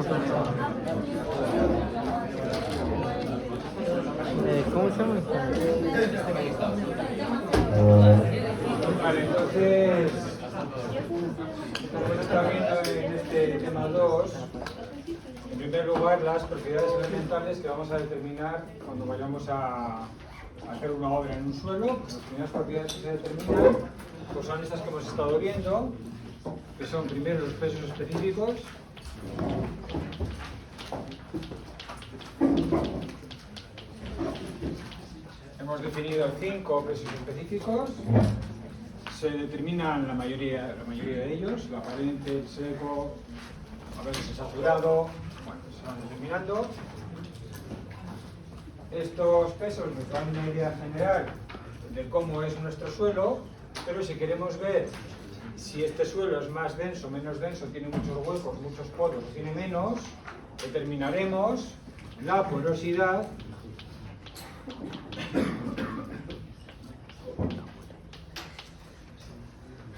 ¿Cómo se llama? Vale, entonces, como está viendo en este tema 2, en primer lugar las propiedades elementales que vamos a determinar cuando vayamos a hacer una obra en un suelo. Las primeras propiedades que se determinan pues son estas que hemos estado viendo, que son primero los pesos específicos. Hemos definido 5 pesos específicos. Se determinan la mayoría de ellos, la aparente, el seco, a veces el saturado, bueno, se van determinando. Estos pesos nos dan una idea general de cómo es nuestro suelo, pero si queremos ver si este suelo es más denso, menos denso, tiene muchos huecos, muchos poros o tiene menos, determinaremos la porosidad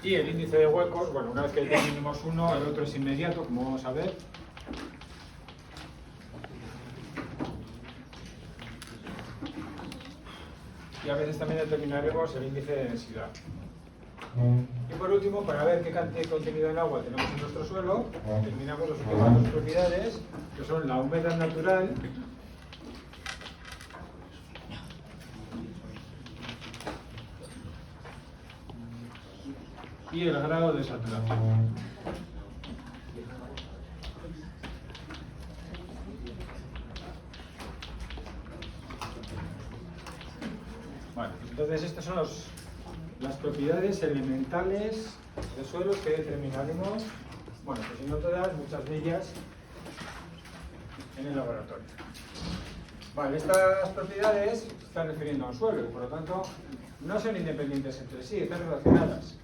y el índice de huecos. Bueno, una vez que determinemos uno, el otro es inmediato, como vamos a ver. Y a veces también determinaremos el índice de densidad. Y por último, para ver qué cantidad de contenido en agua tenemos en nuestro suelo, determinamos las últimas dos propiedades, que son la humedad natural y el grado de saturación. Bueno, entonces estas son las propiedades elementales de suelos que determinaremos, bueno, pues si no todas, muchas de ellas en el laboratorio. Vale, estas propiedades se están refiriendo a un suelo y por lo tanto no son independientes entre sí, están relacionadas.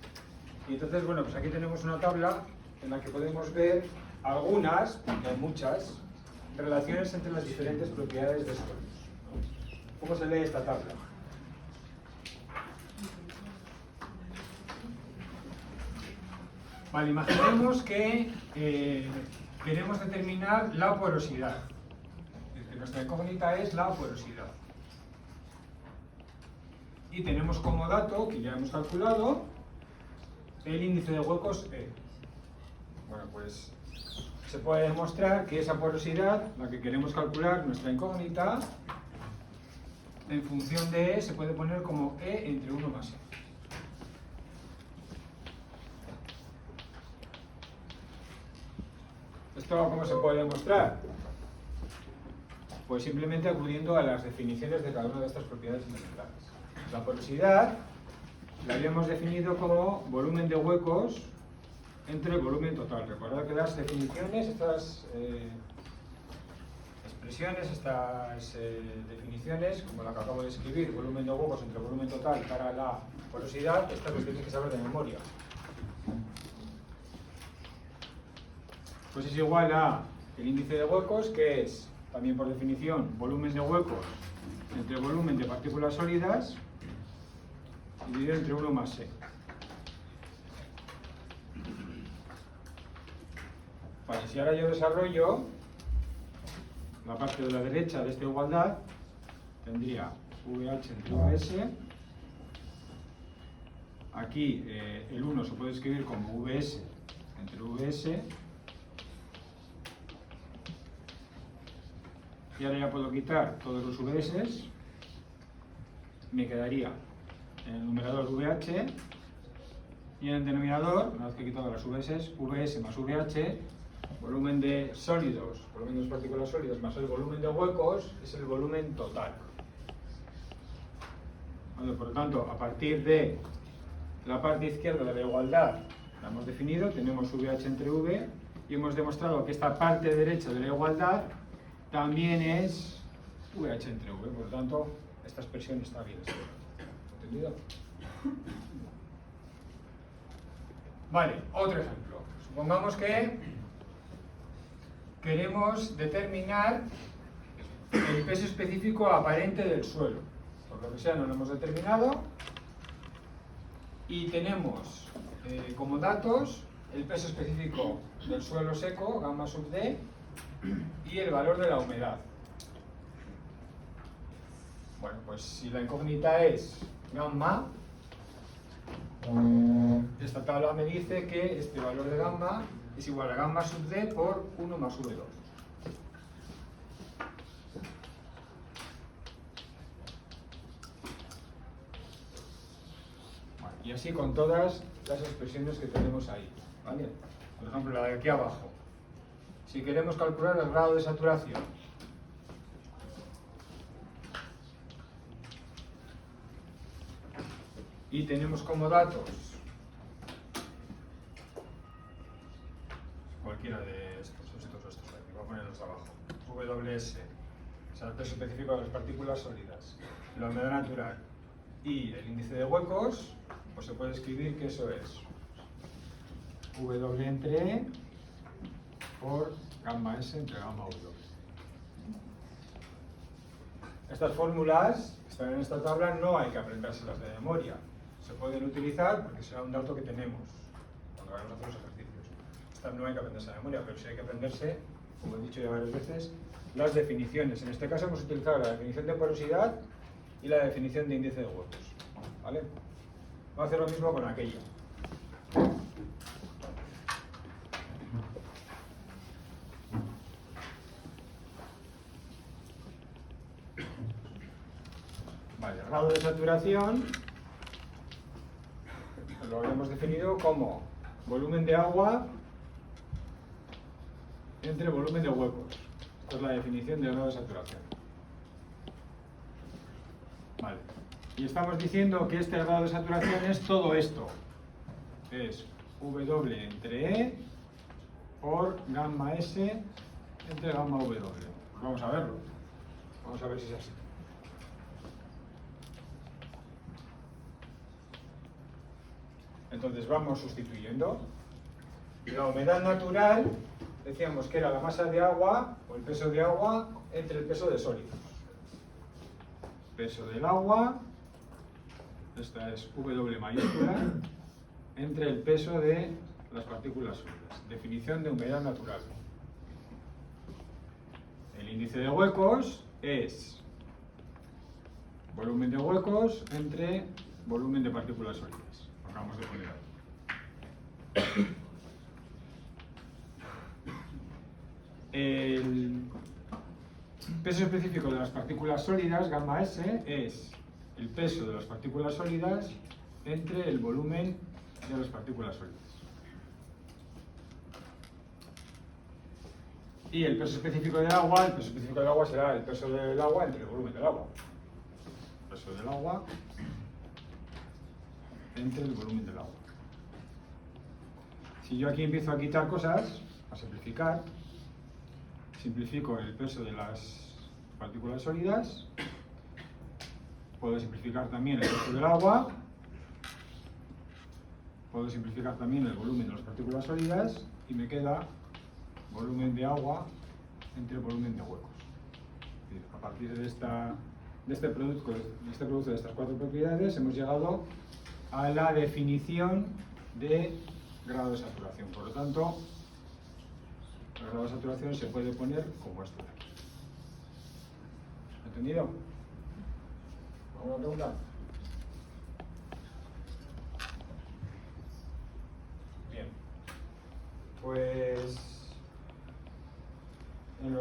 Y entonces, bueno, pues aquí tenemos una tabla en la que podemos ver algunas, porque hay muchas, relaciones entre las diferentes propiedades de suelos. ¿Cómo se lee esta tabla? Vale, imaginemos que queremos determinar la porosidad. Es decir, nuestra incógnita es la porosidad. Y tenemos como dato, que ya hemos calculado, el índice de huecos E. Bueno, pues se puede demostrar que esa porosidad, la que queremos calcular, nuestra incógnita, en función de E, se puede poner como E entre 1 más E. ¿Esto cómo se puede demostrar? Pues simplemente acudiendo a las definiciones de cada una de estas propiedades elementales. La porosidad la habíamos definido como volumen de huecos entre el volumen total. Recordad que las definiciones, estas expresiones, estas definiciones, como la que acabo de escribir, volumen de huecos entre volumen total para la porosidad, estas las tenéis que saber de memoria. Pues es igual a el índice de huecos, que es, también por definición, volumen de huecos entre volumen de partículas sólidas dividido entre 1 más E. Vale, si ahora yo desarrollo la parte de la derecha de esta igualdad, tendría VH entre VS. Aquí el 1 se puede escribir como VS entre VS. Y ahora ya puedo quitar todos los VS. Me quedaría en el numerador VH y en el denominador, una vez que he quitado las VS más VH, volumen de sólidos, volumen de las partículas sólidas más el volumen de huecos es el volumen total. Bueno, por lo tanto, a partir de la parte izquierda de la igualdad la hemos definido, tenemos VH entre V y hemos demostrado que esta parte derecha de la igualdad también es VH entre V, por lo tanto, esta expresión está bien escrita. ¿Entendido? Vale, otro ejemplo. Supongamos que queremos determinar el peso específico aparente del suelo. Por lo que sea, no lo hemos determinado. Y tenemos como datos el peso específico del suelo seco, gamma sub D, y el valor de la humedad. Bueno, pues si la incógnita es gamma, esta tabla me dice que este valor de gamma es igual a gamma sub d por 1 más v2. Bueno, y así con todas las expresiones que tenemos ahí, ¿vale? Por ejemplo, la de aquí abajo. Si queremos calcular el grado de saturación, y tenemos como datos cualquiera de estos, voy a ponerlos abajo. WS, o sea, el peso específico de las partículas sólidas, la humedad natural y el índice de huecos, pues se puede escribir que eso es W entre E por gamma S entre gamma W. Estas fórmulas que están en esta tabla no hay que aprendérselas de memoria. Se pueden utilizar porque será un dato que tenemos cuando vayamos a hacer los ejercicios. Estas no hay que aprenderse de memoria, pero sí hay que aprenderse, como he dicho ya varias veces, las definiciones. En este caso hemos utilizado la definición de porosidad y la definición de índice de huecos. ¿Vale? Vamos a hacer lo mismo con aquella. Vale, el grado de saturación lo habíamos definido como volumen de agua entre volumen de huecos. Esta es la definición del grado de saturación. Vale. Y estamos diciendo que este grado de saturación es todo esto. Es W entre E por gamma S entre gamma W. Pues vamos a verlo. Vamos a ver si es así. Entonces vamos sustituyendo. La humedad natural, decíamos que era la masa de agua o el peso de agua entre el peso de sólidos. Peso del agua, esta es W mayúscula, entre el peso de las partículas sólidas. Definición de humedad natural. El índice de huecos es volumen de huecos entre volumen de partículas sólidas. Acabamos de poner ahí. El peso específico de las partículas sólidas, gamma S, es el peso de las partículas sólidas entre el volumen de las partículas sólidas. Y el peso específico del agua, será el peso del agua entre el volumen del agua. El peso del agua entre el volumen del agua. Si yo aquí empiezo a quitar cosas, a simplificar, simplifico el peso de las partículas sólidas, puedo simplificar también el peso del agua, puedo simplificar también el volumen de las partículas sólidas y me queda volumen de agua entre volumen de huecos. A partir de este producto de estas cuatro propiedades hemos llegado a la definición de grado de saturación. Por lo tanto, el grado de saturación se puede poner como esto de aquí. ¿Entendido? ¿Alguna pregunta? Bien. Pues en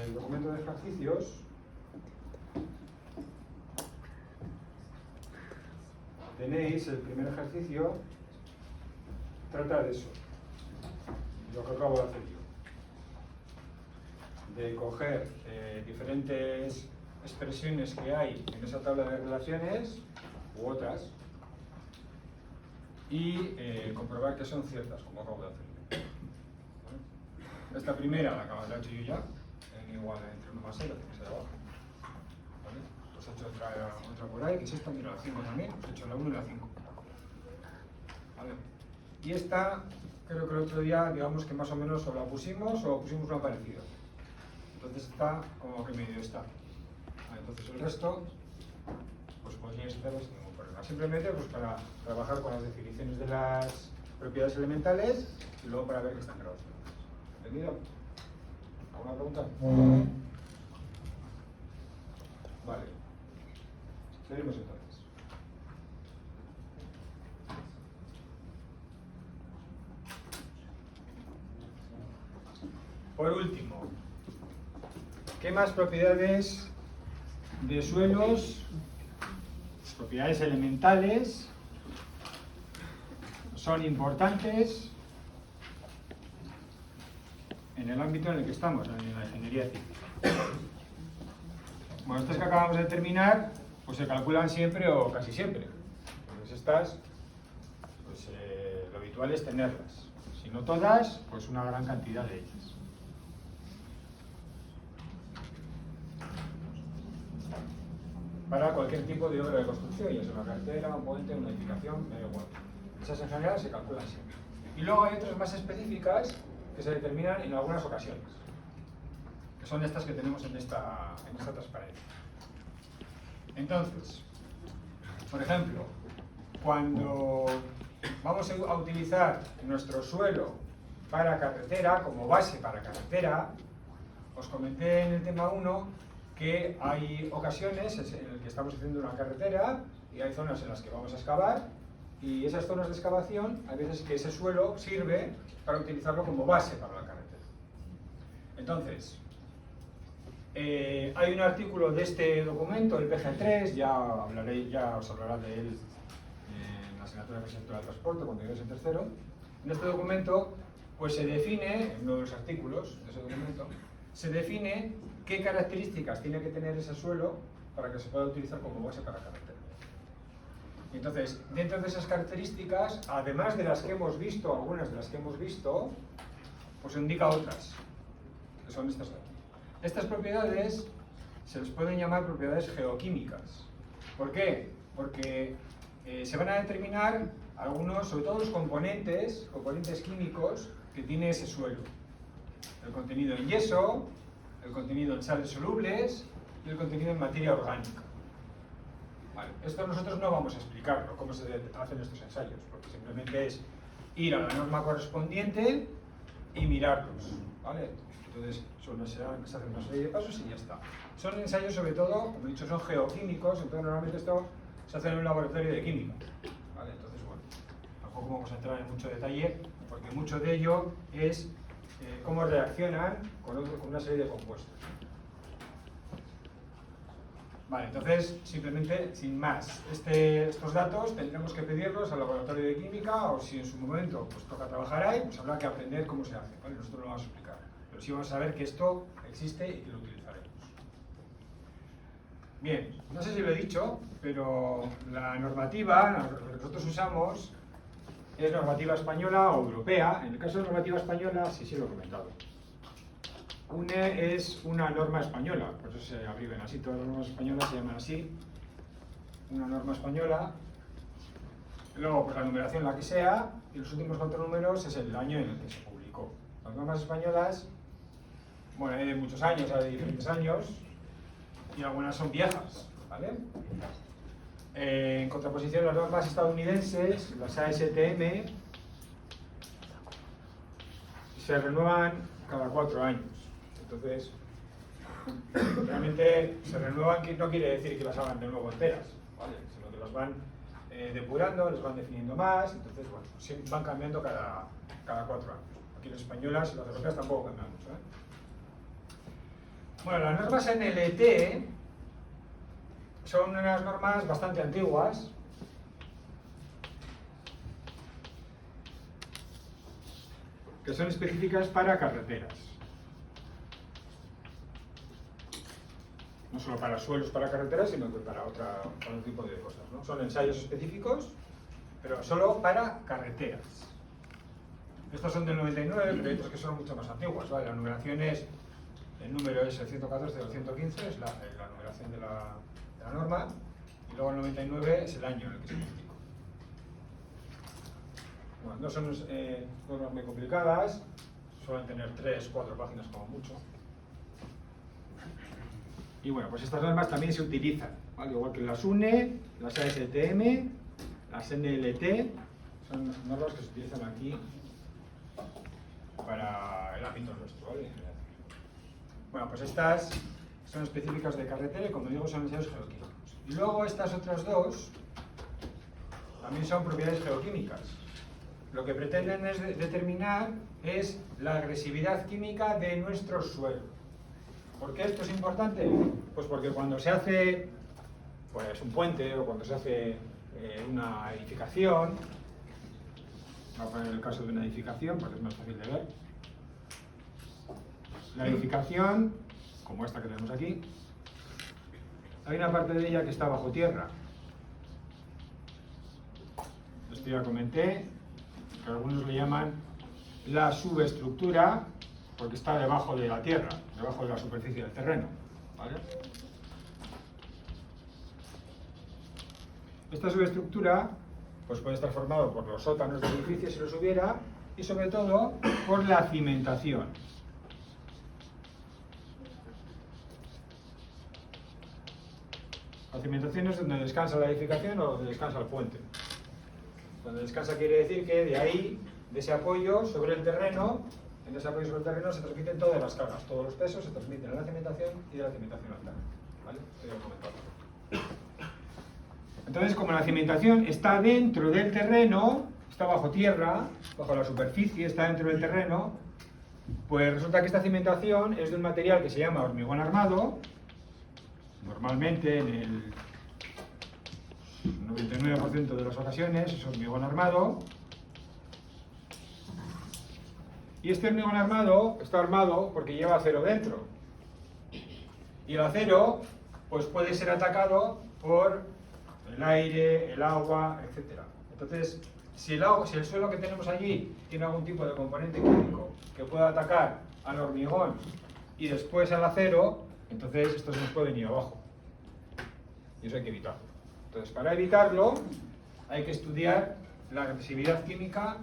el documento de ejercicios tenéis el primer ejercicio, trata de eso, lo que acabo de hacer yo, de coger diferentes expresiones que hay en esa tabla de relaciones u otras y comprobar que son ciertas, como acabo de hacer. ¿Vale? Esta primera la he hecho yo ya, en igual entre 1 más 6, la tenéis ahí abajo. ¿Vale? Pues he hecho otra por ahí, que es esta, mira, la 5 también, he hecho la 1 y la 5. ¿Vale? Y esta, creo que el otro día, digamos que más o menos o la pusimos o pusimos una parecida. Entonces está como que medio está. Vale, entonces el resto, pues podríais hacerlo sin ningún problema. Simplemente pues para trabajar con las definiciones de las propiedades elementales y luego para ver que están grabados. ¿Entendido? ¿Alguna pregunta? Vale. Seguimos entonces. Por último, ¿qué más propiedades de suelos, propiedades elementales, son importantes en el ámbito en el que estamos, en la ingeniería civil? Bueno, estas que acabamos de terminar, pues se calculan siempre o casi siempre. Entonces estas, pues lo habitual es tenerlas. Si no todas, pues una gran cantidad de ellas. Para cualquier tipo de obra de construcción, ya sea una carretera, un puente, una edificación, me da igual. Esas en general se calculan siempre. Y luego hay otras más específicas que se determinan en algunas ocasiones, que son estas que tenemos en esta transparencia. Entonces, por ejemplo, cuando vamos a utilizar nuestro suelo para carretera, como base para carretera, os comenté en el tema 1 que hay ocasiones en las que estamos haciendo una carretera y hay zonas en las que vamos a excavar, y esas zonas de excavación, hay veces que ese suelo sirve para utilizarlo como base para la carretera. Entonces, hay un artículo de este documento, el PG3, ya os hablará de él en la asignatura de infraestructura del transporte, cuando llegues en tercero. En este documento, pues se define, en uno de los artículos de ese documento, se define qué características tiene que tener ese suelo para que se pueda utilizar como base para carretera. Entonces, dentro de esas características, además de las que hemos visto, algunas de las que hemos visto, pues indica otras, que son estas de aquí. Estas propiedades se les pueden llamar propiedades geoquímicas. ¿Por qué? Porque se van a determinar algunos, sobre todo los componentes químicos que tiene ese suelo. El contenido en yeso, el contenido en sales solubles y el contenido en materia orgánica. Vale. Esto nosotros no vamos a explicarlo, cómo se hacen estos ensayos, porque simplemente es ir a la norma correspondiente y mirarlos. ¿Vale? Entonces, se hacen una serie de pasos y ya está. Son ensayos, sobre todo, como he dicho, son geoquímicos, entonces normalmente esto se hace en un laboratorio de química. ¿Vale? Entonces, bueno, tampoco vamos a entrar en mucho detalle, porque mucho de ello es cómo reaccionan con una serie de compuestos. Vale, entonces, simplemente, sin más, estos datos tendremos que pedirlos al laboratorio de química, o si en su momento pues toca trabajar ahí, pues habrá que aprender cómo se hace, ¿vale? Nosotros lo vamos a explicar, pero sí vamos a saber que esto existe y que lo utilizaremos. Bien, no sé si lo he dicho, pero la normativa, lo que nosotros usamos, es normativa española o europea. En el caso de normativa española, sí lo he comentado. UNE es una norma española, por eso se abrevian así, todas las normas españolas se llaman así, una norma española. Luego, pues la numeración la que sea, y los últimos 4 números es el año en el que se publicó. Las normas españolas, bueno, hay de muchos años, hay de diferentes años, y algunas son viejas, ¿vale? En contraposición, las normas estadounidenses, las ASTM, se renuevan cada 4 años. Entonces, realmente se renuevan, que no quiere decir que las hagan de nuevo enteras, ¿vale? Sino que las van depurando, les van definiendo más, entonces, bueno, van cambiando cada 4 años. Aquí las españolas y las europeas tampoco cambian mucho, ¿eh? Bueno, las normas NLT son unas normas bastante antiguas, que son específicas para carreteras. No solo para suelos para carreteras, sino que para otro tipo de cosas, ¿no? Son ensayos específicos, pero solo para carreteras. Estos son del 99, pero hay otros que son mucho más antiguas, ¿vale? La numeración es, el número es el 114 o el 115, es la numeración de la norma, y luego el 99 es el año en el que se publicó. Bueno, no son normas muy complicadas, suelen tener 3-4 páginas como mucho. Y bueno, pues estas normas también se utilizan, ¿vale? Igual que las UNE, las ASTM, las NLT, son normas que se utilizan aquí para el ámbito nuestro, ¿vale? Bueno, pues estas son específicas de carretera y, como digo, son ensayos geoquímicos. Y luego estas otras dos también son propiedades geoquímicas. Lo que pretenden es determinar es la agresividad química de nuestro suelo. ¿Por qué esto es importante? Pues porque cuando se hace pues, un puente o cuando se hace una edificación, vamos a poner el caso de una edificación porque es más fácil de ver. La edificación, como esta que tenemos aquí, hay una parte de ella que está bajo tierra. Esto ya comenté, que algunos le llaman la subestructura, porque está debajo de la tierra, debajo de la superficie del terreno, ¿vale? Esta subestructura pues puede estar formado por los sótanos del edificio si los hubiera, y sobre todo por la cimentación. La cimentación es donde descansa la edificación o donde descansa el puente. Donde descansa quiere decir que de ahí, de ese apoyo sobre el terreno, en ese apoyo sobre el terreno se transmiten todas las cargas, todos los pesos se transmiten a la cimentación y de la cimentación al terreno. ¿Vale? Esto ya lo he comentado. Entonces, como la cimentación está dentro del terreno, está bajo tierra, bajo la superficie, está dentro del terreno, pues resulta que esta cimentación es de un material que se llama hormigón armado. Normalmente, en el 99% de las ocasiones, es hormigón armado. Y este hormigón armado está armado porque lleva acero dentro. Y el acero pues puede ser atacado por el aire, el agua, etc. Entonces, si el suelo que tenemos allí tiene algún tipo de componente químico que pueda atacar al hormigón y después al acero, entonces esto se nos puede venir abajo. Y eso hay que evitarlo. Entonces, para evitarlo, hay que estudiar la agresividad química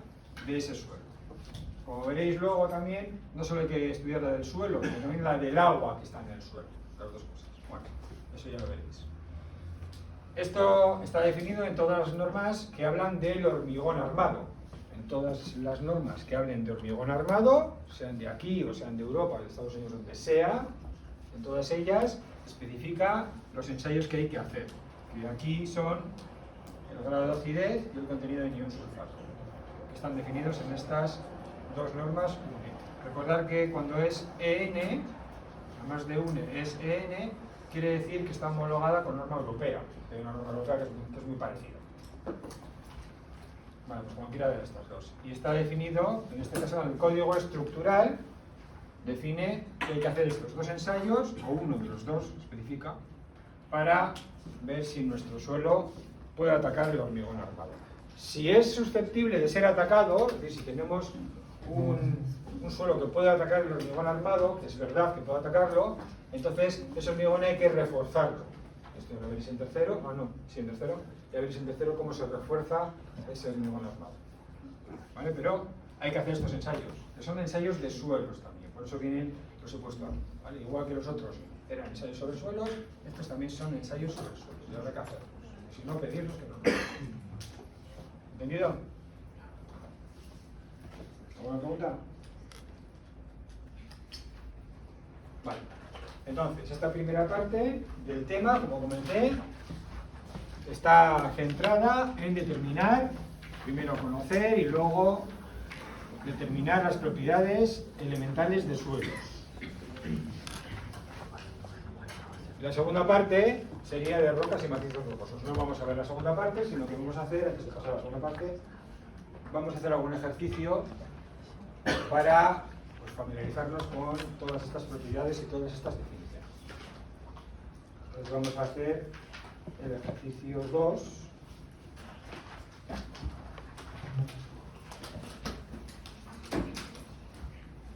de ese suelo. Como veréis luego también, no solo hay que estudiar la del suelo, sino también la del agua que está en el suelo. Las dos cosas. Bueno, eso ya lo veréis. Esto está definido en todas las normas que hablan del hormigón armado. En todas las normas que hablen de hormigón armado, sean de aquí o sean de Europa, de Estados Unidos, donde sea, en todas ellas especifica los ensayos que hay que hacer. Y aquí son el grado de acidez y el contenido de nión sulfato, que están definidos en estas dos normas UNE. Recordar que cuando es EN, además de UNE es EN, quiere decir que está homologada con norma europea. Hay una norma europea que es muy parecida. Bueno, pues cualquiera de estas dos. Y está definido, en este caso, en el código estructural, define que hay que hacer estos dos ensayos, o uno de los dos especifica, para ver si nuestro suelo puede atacar el hormigón armado. Si es susceptible de ser atacado, es decir, si tenemos un suelo que puede atacar el hormigón armado, que es verdad que puede atacarlo, entonces ese hormigón hay que reforzarlo. Esto lo veréis en tercero, en tercero, ya veréis en tercero cómo se refuerza ese hormigón armado. ¿Vale? Pero hay que hacer estos ensayos, que son ensayos de suelos también, por eso vienen presupuesto anual, ¿vale? Igual que los otros eran ensayos sobre suelos, estos también son ensayos sobre suelos, y habrá que hacerlos. Si no, pedirlos que no. ¿Entendido? ¿Alguna pregunta? Vale. Entonces, esta primera parte del tema, como comenté, está centrada en determinar, primero conocer y luego determinar las propiedades elementales de suelos. La segunda parte sería de rocas y macizos rocosos. No vamos a ver la segunda parte, sino que vamos a hacer, antes de pasar a la segunda parte, vamos a hacer algún ejercicio para familiarizarnos con todas estas propiedades y todas estas definiciones. Entonces vamos a hacer el ejercicio 2.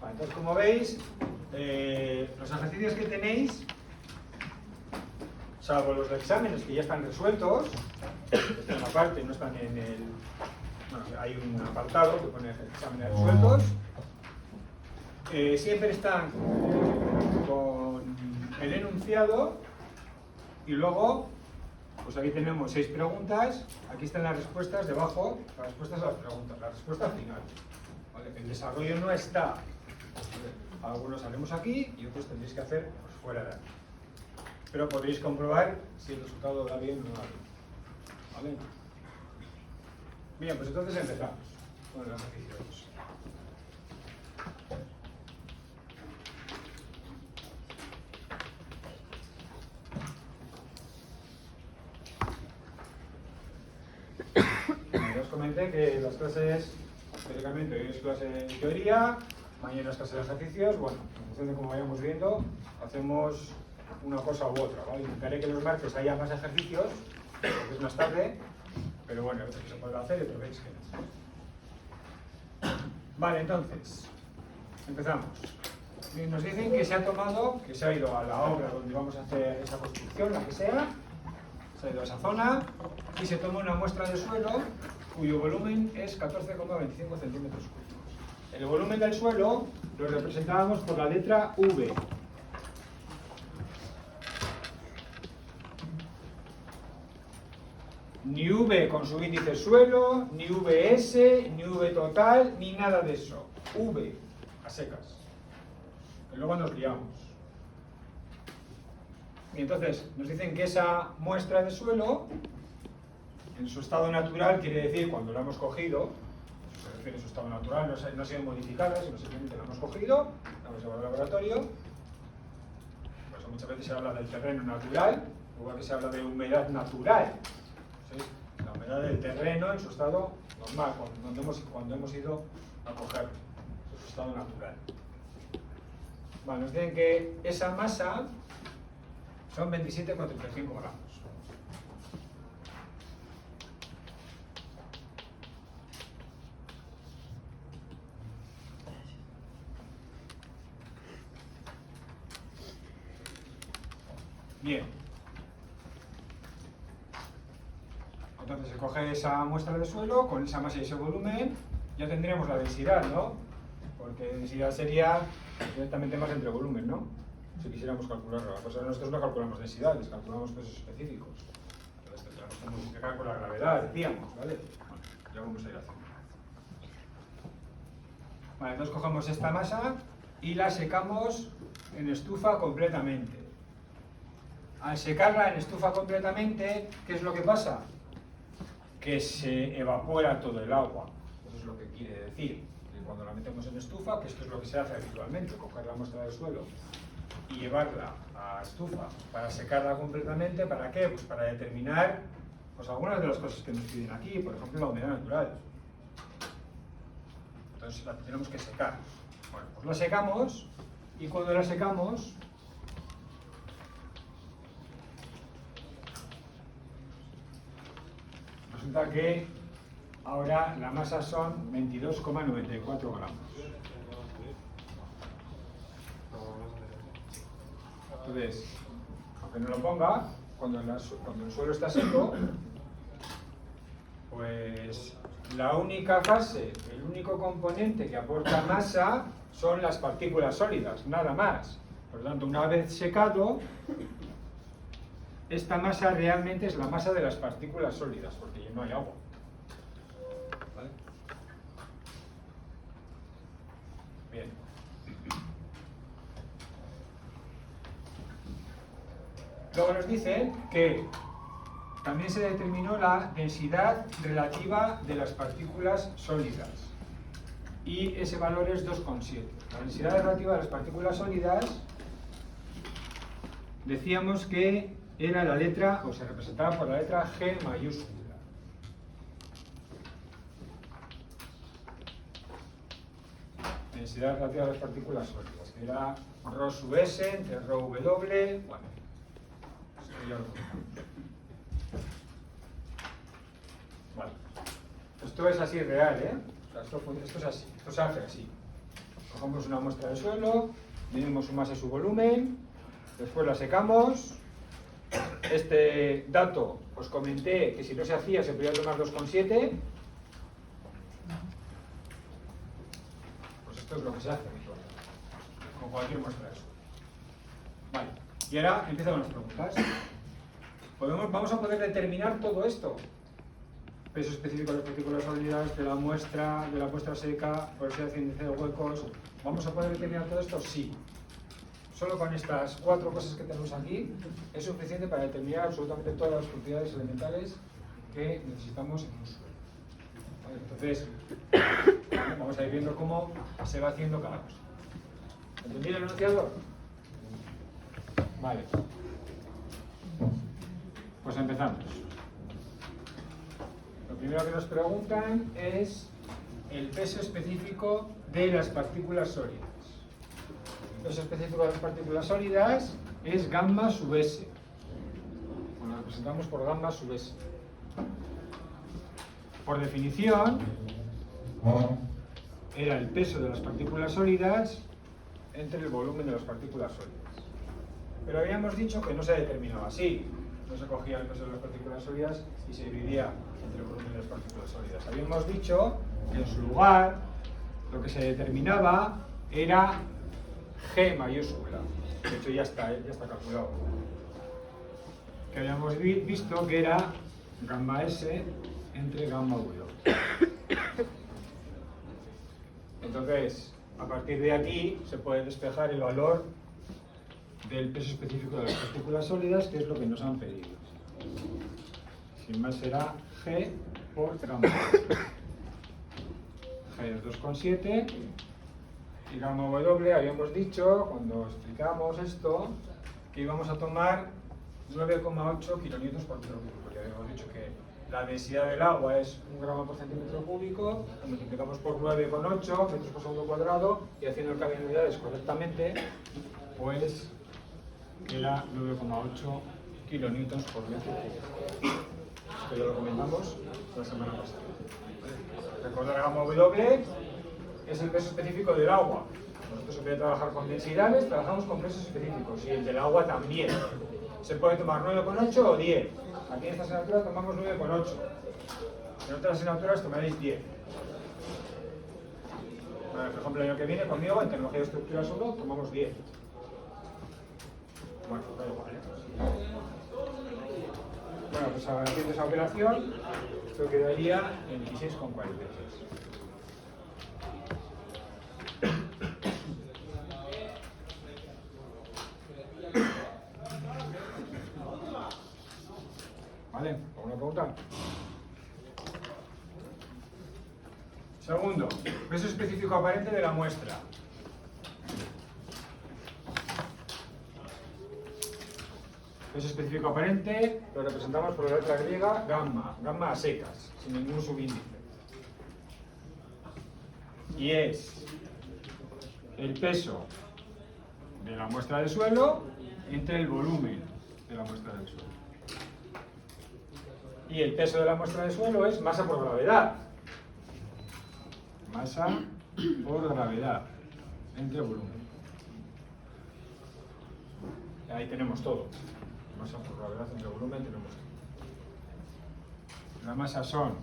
Vale, entonces, como veis, los ejercicios que tenéis, salvo los de exámenes que ya están resueltos, están aparte, no están en el... Bueno, hay un apartado que pone exámenes resueltos. Siempre están con el enunciado y luego, pues aquí tenemos 6 preguntas, aquí están las respuestas debajo, las respuestas a las preguntas, la respuesta final. ¿Vale? El desarrollo no está algunos haremos aquí y otros tendréis que hacer pues, fuera de aquí. Pero podréis comprobar si el resultado da bien o no da bien. ¿Vale? Bien, pues entonces empezamos con el ejercicio 2. Ya os comenté que las clases, teóricamente, hoy es clase de teoría, mañana es clase de ejercicios. Bueno, en función de cómo vayamos viendo, hacemos una cosa u otra, ¿vale? Intentaré que los martes haya más ejercicios, porque es más tarde, pero bueno, a veces que se podrá hacer y otras veces que no. Vale, entonces, empezamos. Nos dicen que se ha tomado, que se ha ido a la obra donde vamos a hacer esa construcción, la que sea, se ha ido a esa zona y se toma una muestra de suelo cuyo volumen es 14,25 centímetros cúbicos. El volumen del suelo lo representábamos por la letra V. Ni V con su índice suelo, ni VS, ni V total, ni nada de eso. V, a secas. Que luego nos liamos. Y entonces nos dicen que esa muestra de suelo, en su estado natural, quiere decir cuando la hemos cogido, se refiere a su estado natural, no ha sido modificada, sino simplemente la hemos cogido, la hemos llevado al laboratorio. Por eso muchas veces se habla del terreno natural, igual que se habla de humedad natural. ¿Sí? La humedad del terreno en su estado normal, cuando hemos ido a cogerlo, en su estado natural. Bueno, nos dicen que esa masa son 27,35 gramos. Bien. Entonces se coge esa muestra de suelo con esa masa y ese volumen, ya tendríamos la densidad, ¿no? Porque densidad sería directamente masa entre volumen, ¿no? Si quisiéramos calcularlo. Pues nosotros no calculamos densidades, calculamos pesos específicos. Entonces tendríamos que multiplicar por la gravedad, decíamos, ¿vale? Bueno, ya vamos a ir haciendo. Vale, entonces cogemos esta masa y la secamos en estufa completamente. Al secarla en estufa completamente, ¿qué es lo que pasa? Que se evapora todo el agua. Eso es lo que quiere decir. Que cuando la metemos en estufa, que esto es lo que se hace habitualmente, coger la muestra del suelo y llevarla a estufa para secarla completamente. ¿Para qué? Pues para determinar pues, algunas de las cosas que nos piden aquí, por ejemplo la humedad natural. Entonces la tenemos que secar. Bueno, pues la secamos y cuando la secamos resulta que ahora la masa son 22,94 gramos. Entonces, aunque no lo ponga, cuando el suelo está seco, pues la única fase, el único componente que aporta masa son las partículas sólidas, nada más. Por lo tanto, una vez secado, esta masa realmente es la masa de las partículas sólidas, porque ya no hay agua. ¿Vale? Bien. Luego nos dicen que también se determinó la densidad relativa de las partículas sólidas. Y ese valor es 2,7. La densidad relativa de las partículas sólidas, decíamos que era la letra, o se representaba por la letra G mayúscula. Densidad relativa de las partículas sólidas, que era ρ sub S entre ρ W, bueno, esto ya lo contamos. Vale. Esto es así real, ¿eh? O sea, esto es así, esto se hace así. Cogemos una muestra de suelo, medimos su masa y su volumen, después la secamos. Este dato os comenté que si no se hacía se podía tomar 2,7. Pues esto es lo que se hace habitualmente, con cualquier muestra de suelo. Vale, y ahora empiezan las preguntas. Vamos a poder determinar todo esto. peso específico de las partículas sólidas, de la muestra seca, porosidad índice de huecos. ¿Vamos a poder determinar todo esto? Sí. Solo con estas 4 cosas que tenemos aquí es suficiente para determinar absolutamente todas las propiedades elementales que necesitamos en un suelo. Vale, entonces, vamos a ir viendo cómo se va haciendo cada cosa. ¿Entendido el enunciado? Vale. Pues empezamos. Lo primero que nos preguntan es el peso específico de las partículas sólidas. El peso específico de las partículas sólidas es gamma sub S. Lo representamos por gamma sub S. Por definición, era el peso de las partículas sólidas entre el volumen de las partículas sólidas. Pero habíamos dicho que no se determinaba así. No se cogía el peso de las partículas sólidas y se dividía entre el volumen de las partículas sólidas. Habíamos dicho que en su lugar lo que se determinaba era G mayúscula. De hecho ya está calculado. Que habíamos visto que era gamma S entre gamma W. Entonces, a partir de aquí se puede despejar el valor del peso específico de las partículas sólidas, que es lo que nos han pedido. Sin más será G por gamma. G es 2,7 y gamma W habíamos dicho, cuando explicamos esto, que íbamos a tomar 9,8 kilonewtons por metro cúbico. Ya habíamos dicho que la densidad del agua es 1 gramo por centímetro cúbico, lo multiplicamos por 9,8 metros por segundo cuadrado y haciendo el cambio de unidades correctamente, pues era 9,8 kilonewtons por metro cúbico. Esto ya lo comentamos la semana pasada. Recordar gamma W es el peso específico del agua. Nosotros en vez de trabajar con densidades, trabajamos con pesos específicos y el del agua también. Se puede tomar 9,8 o 10. Aquí en esta asignatura tomamos 9,8. En otras asignaturas tomaréis 10. Bueno, por ejemplo, el año que viene conmigo en tecnología de estructuras 1 tomamos 10. Bueno, da igual, ¿eh? Bueno, pues haciendo esa operación, esto quedaría en 16,46. ¿Vale? ¿Alguna pregunta? Segundo, peso específico aparente de la muestra. Peso específico aparente lo representamos por la letra griega gamma a secas, sin ningún subíndice. Y es el peso de la muestra de suelo entre el volumen de la muestra del suelo. Y el peso de la muestra de suelo es masa por gravedad. Masa por gravedad entre volumen. Ahí tenemos todo. Masa por gravedad entre volumen tenemos todo. La masa son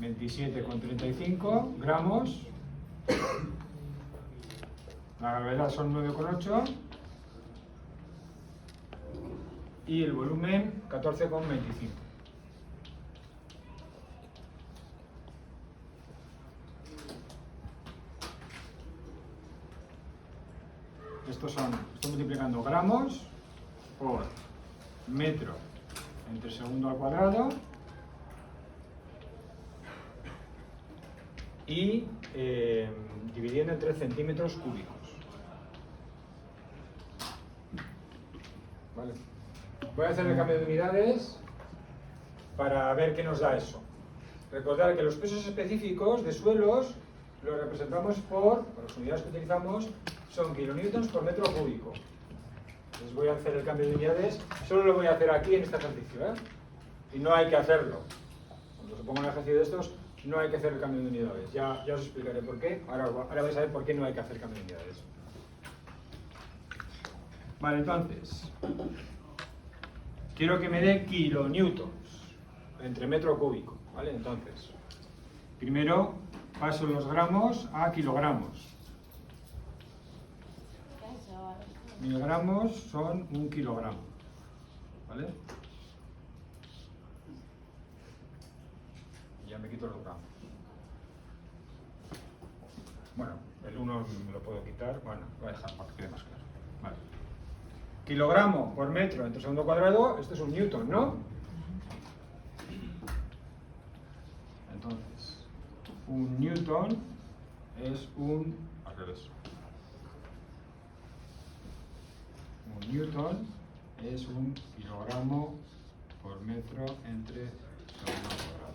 27,35 gramos. La gravedad son 9,8. Y el volumen 14,25. Estoy multiplicando gramos por metro entre segundo al cuadrado y dividiendo entre centímetros cúbicos. ¿Vale? Voy a hacer el cambio de unidades para ver qué nos da eso. Recordar que los pesos específicos de suelos los representamos por las unidades que utilizamos son kilonewtons por metro cúbico. Entonces voy a hacer el cambio de unidades, solo lo voy a hacer aquí en este ejercicio, ¿eh? Y no hay que hacerlo. Cuando se ponga un ejercicio de estos, no hay que hacer el cambio de unidades. Ya os explicaré por qué. Ahora vais a ver por qué no hay que hacer cambio de unidades. Vale, entonces, quiero que me dé kilonewtons entre metro cúbico, ¿vale? Entonces, primero paso los gramos a kilogramos. 1000 gramos son 1 kilogramo, ¿vale? me quito los gramos. Bueno, el 1 me lo puedo quitar, bueno, lo voy a dejar para que quede más claro. Vale. Kilogramo por metro entre segundo cuadrado, esto es un newton, ¿no? Entonces, un newton es un... al revés. Un newton es un kilogramo por metro entre segundo cuadrado.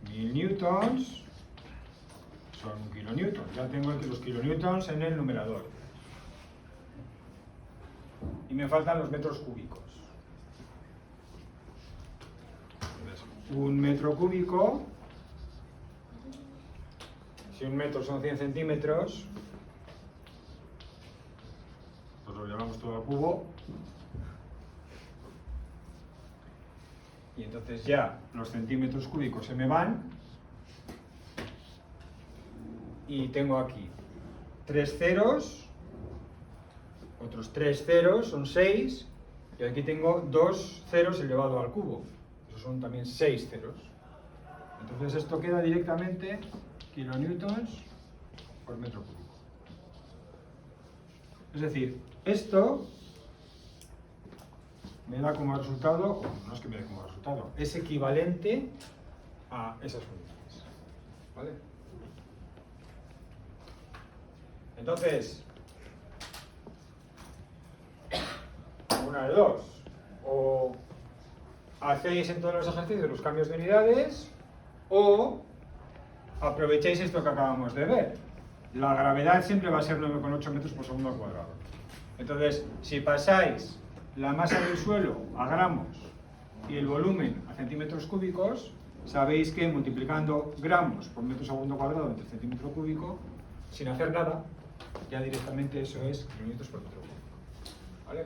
Mil newtons son un kilonewton. Ya tengo los kilonewtons en el numerador. Y me faltan los metros cúbicos. Un metro cúbico, si un metro son 100 centímetros, pues lo llevamos todo al cubo. Y entonces ya los centímetros cúbicos se me van. Y tengo aquí 3 ceros, otros 3 ceros, son 6. Y aquí tengo 2 ceros elevado al cubo. Esos son también 6 ceros. Entonces esto queda directamente kilonewtons por metro cúbico. Es decir, esto me da como resultado, o no es que me dé como resultado, es equivalente a esas unidades. ¿Vale? Entonces, una de dos, o hacéis en todos los ejercicios los cambios de unidades, o aprovecháis esto que acabamos de ver. La gravedad siempre va a ser 9,8 metros por segundo al cuadrado. Entonces, si pasáis la masa del suelo a gramos y el volumen a centímetros cúbicos, sabéis que multiplicando gramos por metro segundo cuadrado entre centímetro cúbico, sin hacer nada, ya directamente eso es kilómetros por metro cúbico. ¿Vale?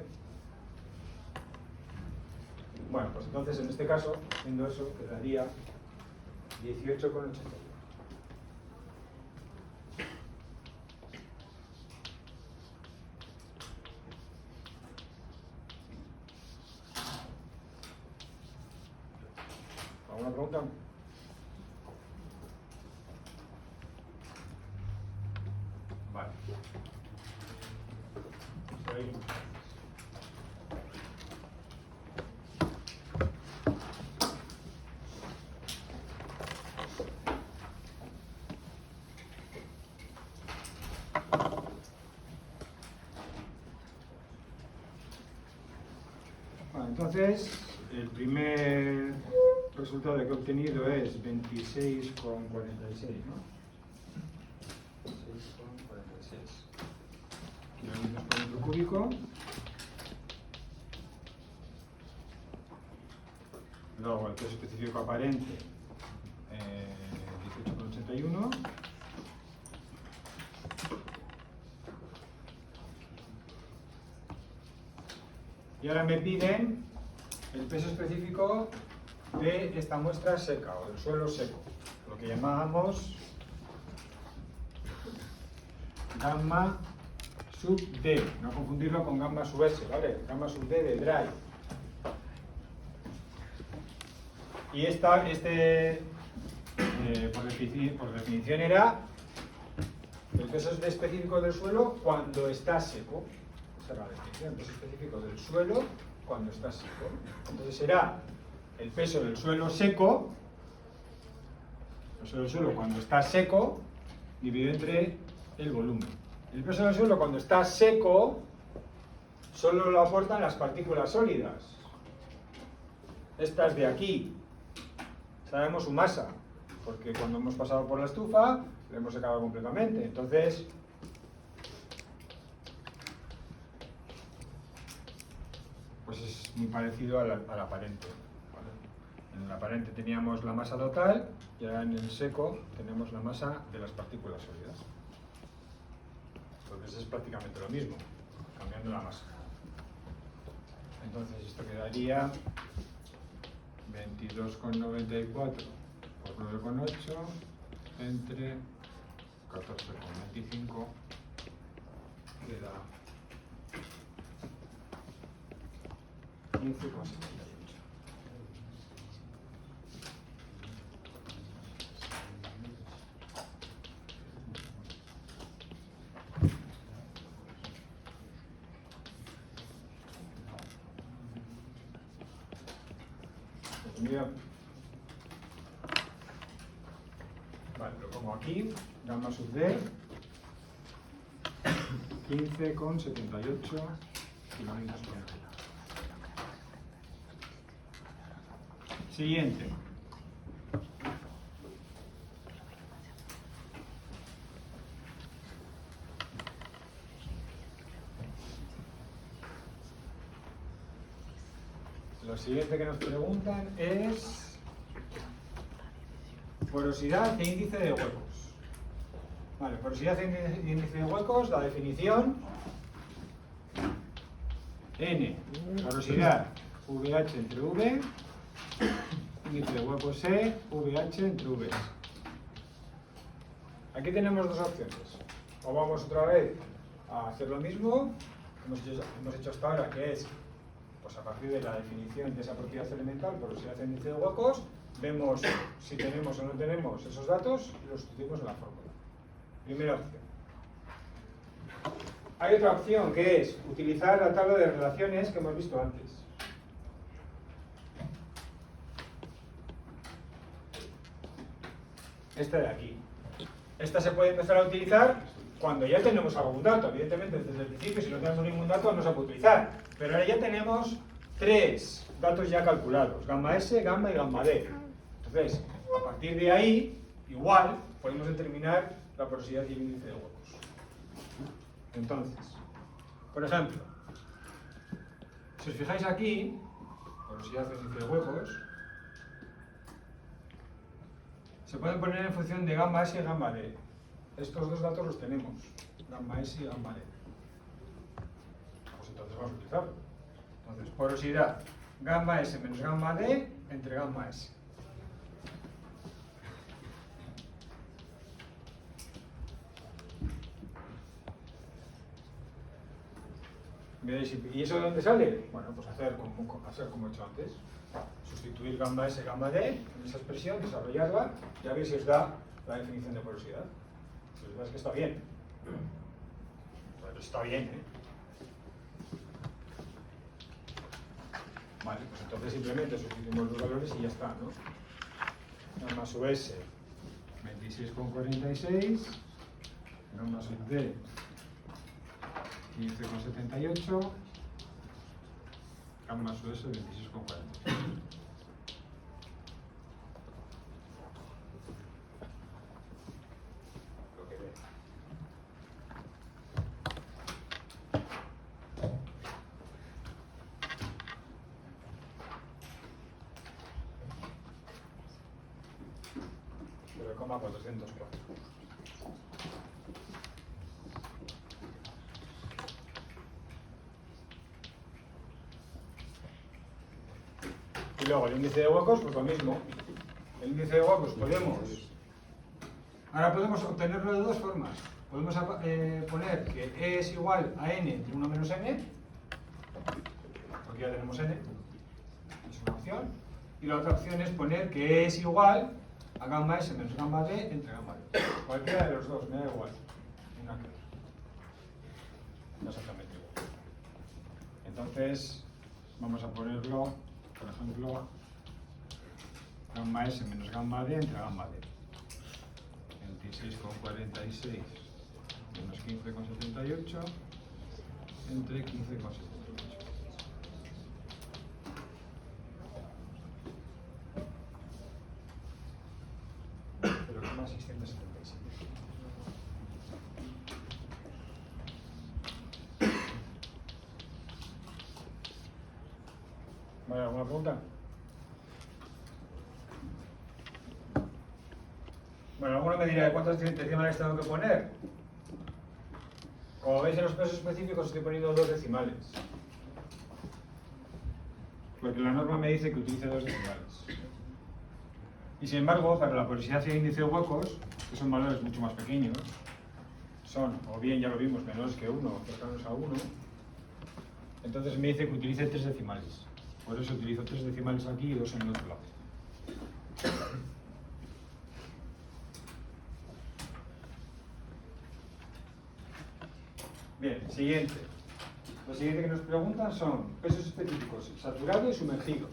Bueno, pues entonces en este caso, haciendo eso, quedaría 18,81. ¿Alguna pregunta? Vale. Seguimos. Bueno, entonces, el primer resultado que he obtenido es 26,46, ¿no? 26,46 kilómetros por metro cúbico. Luego el peso específico aparente, 18,81. Y ahora me piden el peso específico de esta muestra seca o del suelo seco, lo que llamamos gamma sub D, no confundirlo con gamma sub S, ¿vale? Gamma sub D de dry. Y por definición era el peso específico del suelo cuando está seco. Esa era la definición, el peso específico del suelo cuando está seco. Entonces será el peso del suelo seco, el peso del suelo cuando está seco, dividido entre el volumen. El peso del suelo cuando está seco solo lo aportan las partículas sólidas. Estas de aquí. Sabemos su masa, porque cuando hemos pasado por la estufa, lo hemos secado completamente. Entonces, pues es muy parecido al aparente. ¿Vale? En el aparente teníamos la masa total y ahora en el seco tenemos la masa de las partículas sólidas. Entonces es prácticamente lo mismo, cambiando la masa. Entonces esto quedaría 22,94 por 9,8 entre 14,25 queda 15,78. Bien. Vale, lo pongo aquí, gamma sub D, 15,78 kilómetros por hora. Siguiente. Lo siguiente que nos preguntan es porosidad e índice de huecos. Vale, porosidad e índice de huecos, la definición. N, porosidad, VH entre V, índice de huecos E, VH entre V. Aquí tenemos dos opciones. O vamos otra vez a hacer lo mismo que hemos hecho hasta ahora, que es pues a partir de la definición de esa propiedad elemental, porosidad e índice de huecos, vemos si tenemos o no tenemos esos datos y los sustituimos en la fórmula. Primera opción. Hay otra opción que es utilizar la tabla de relaciones que hemos visto antes. Esta de aquí. Esta se puede empezar a utilizar cuando ya tenemos algún dato. Evidentemente, desde el principio, si no tenemos ningún dato, no se puede utilizar. Pero ahora ya tenemos 3 datos ya calculados: gamma S, gamma y gamma D. Entonces, a partir de ahí, igual, podemos determinar la porosidad y el índice de huecos. Entonces, por ejemplo, si os fijáis aquí, porosidad y índice de huecos, se pueden poner en función de gamma S y gamma D. Estos dos datos los tenemos, gamma S y gamma D. Pues entonces vamos a utilizarlo. Entonces, porosidad, gamma S menos gamma D entre gamma S. ¿Y eso de dónde sale? Bueno, pues hacer como he hecho antes. Sustituir gamma S, gamma D en esa expresión, desarrollarla y a ver si os da la definición de porosidad. Si os da es que está bien. Pero está bien, ¿eh? Vale, pues entonces simplemente sustituimos los valores y ya está, ¿no? Gamma sub S, 26,46. Gamma sub D, 15,78. Gamma sub S, 26,40. Lo que ve. Pero coma 404. Y luego el índice de huecos, pues lo mismo. El índice de huecos ahora podemos obtenerlo de dos formas. Podemos poner que E es igual a N entre 1 menos N, porque ya tenemos N, es una opción. Y la otra opción es poner que E es igual a gamma S menos gamma D entre gamma D. Cualquiera de los dos, me da igual. Una que otra. Exactamente igual. Entonces, vamos a ponerlo, por ejemplo, gamma S menos gamma D entre gamma D. 26,46 menos 15,78 entre 15,78. Pero gamma 677. ¿Vale? ¿Alguna pregunta? Bueno, alguno me dirá, ¿cuántas decimales tengo que poner? Como veis, en los casos específicos estoy poniendo 2 decimales. Porque la norma me dice que utilice 2 decimales. Y sin embargo, para la porosidad y el índice de huecos, que son valores mucho más pequeños, son, o bien ya lo vimos, menores que 1 o cercanos a 1, entonces me dice que utilice 3 decimales. Por eso utilizo 3 decimales aquí y 2 en el otro lado. Bien, siguiente. Lo siguiente que nos preguntan son pesos específicos saturado y sumergido.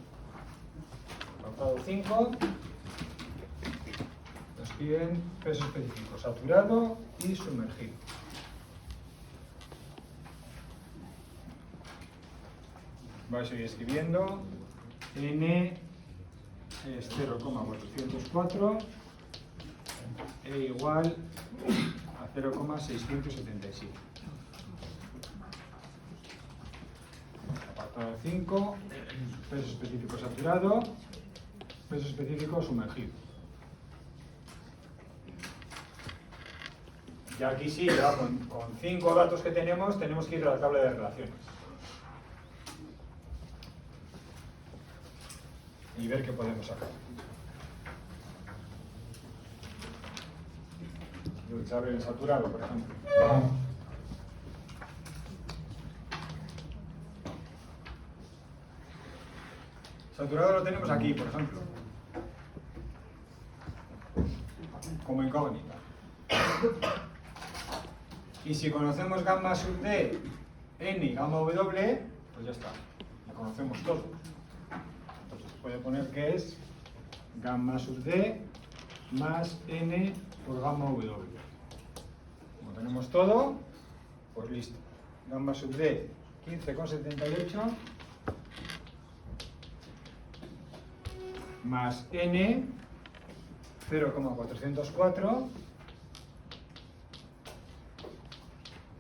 Apartado 5. Nos piden peso específico saturado y sumergido. Voy a seguir escribiendo. N es 0,404 e igual a 0,677. Apartado 5, peso específico saturado, peso específico sumergido. Y aquí sí, ya con 5 datos que tenemos que ir a la tabla de relaciones. Y ver qué podemos sacar. Saber el saturado, por ejemplo. Saturado lo tenemos aquí, por ejemplo, como incógnita. Y si conocemos gamma sub d, n y gamma w, pues ya está, lo conocemos todo. Entonces se puede poner que es gamma sub d más n por gamma w. Como tenemos todo, pues listo. Gamma sub d 15,78 más n 0,404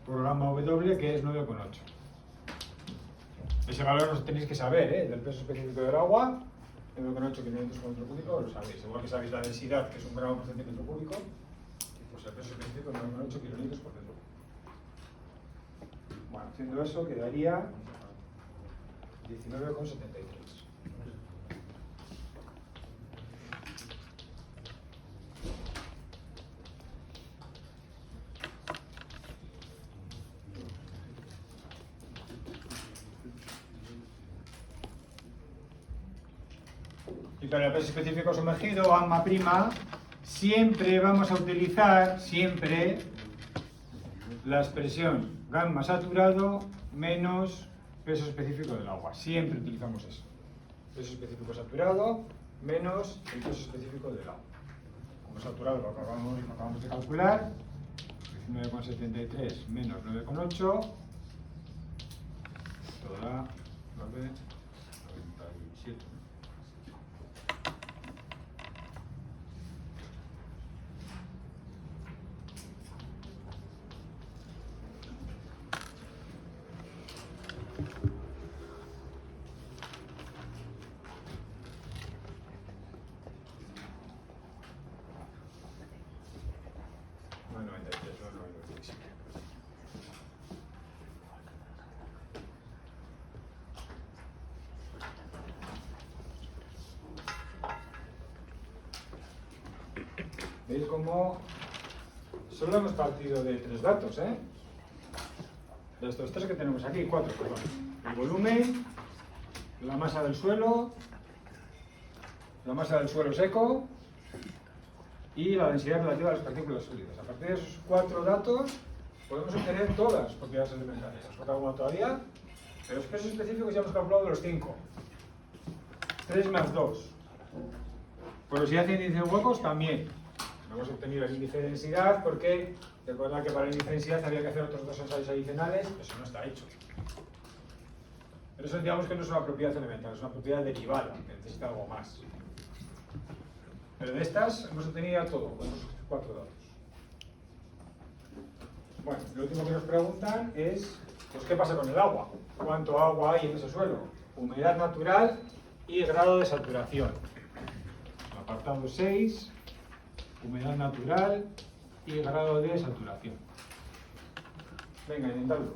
por gamma w, que es 9,8. Ese valor lo tenéis que saber, del peso específico del agua, 9,8 kilómetros por metro cúbico, lo sabéis. Igual que sabéis la densidad, que es 1 gramo por centímetro cúbico, pues el peso específico es 9,8 kilómetros por metro cúbico. Bueno, haciendo eso quedaría 19,73. Y para el peso específico sumergido, gamma prima, siempre vamos a utilizar, la expresión gamma saturado menos peso específico del agua. Siempre utilizamos eso. Peso específico saturado menos el peso específico del agua. Como saturado lo acabamos de calcular, 19,73 menos 9,8, esto da 9,97. ¿Veis cómo solo hemos partido de 3 datos, De estos 3 que tenemos aquí, 4, perdón. El volumen, la masa del suelo seco y la densidad relativa de las partículas sólidas. A partir de esos 4 datos podemos obtener todas las propiedades elementales. Nos falta alguna todavía, pero los pesos específicos ya hemos calculado los 5. 3 más 2. Por velocidad de índice de huecos también. Hemos obtenido el índice de densidad porque recordad que para el índice de densidad había que hacer otros 2 ensayos adicionales, eso no está hecho. Pero eso digamos que no es una propiedad elemental, es una propiedad derivada, que necesita algo más. Pero de estas hemos obtenido ya todo, con los 4 datos. Bueno, lo último que nos preguntan es, pues, ¿qué pasa con el agua? ¿Cuánto agua hay en ese suelo? Humedad natural y grado de saturación. Apartado 6. Humedad natural y grado de saturación. Venga, intentadlo.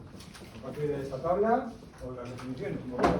A partir de esta tabla, o las definiciones, como veis.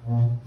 Vamos.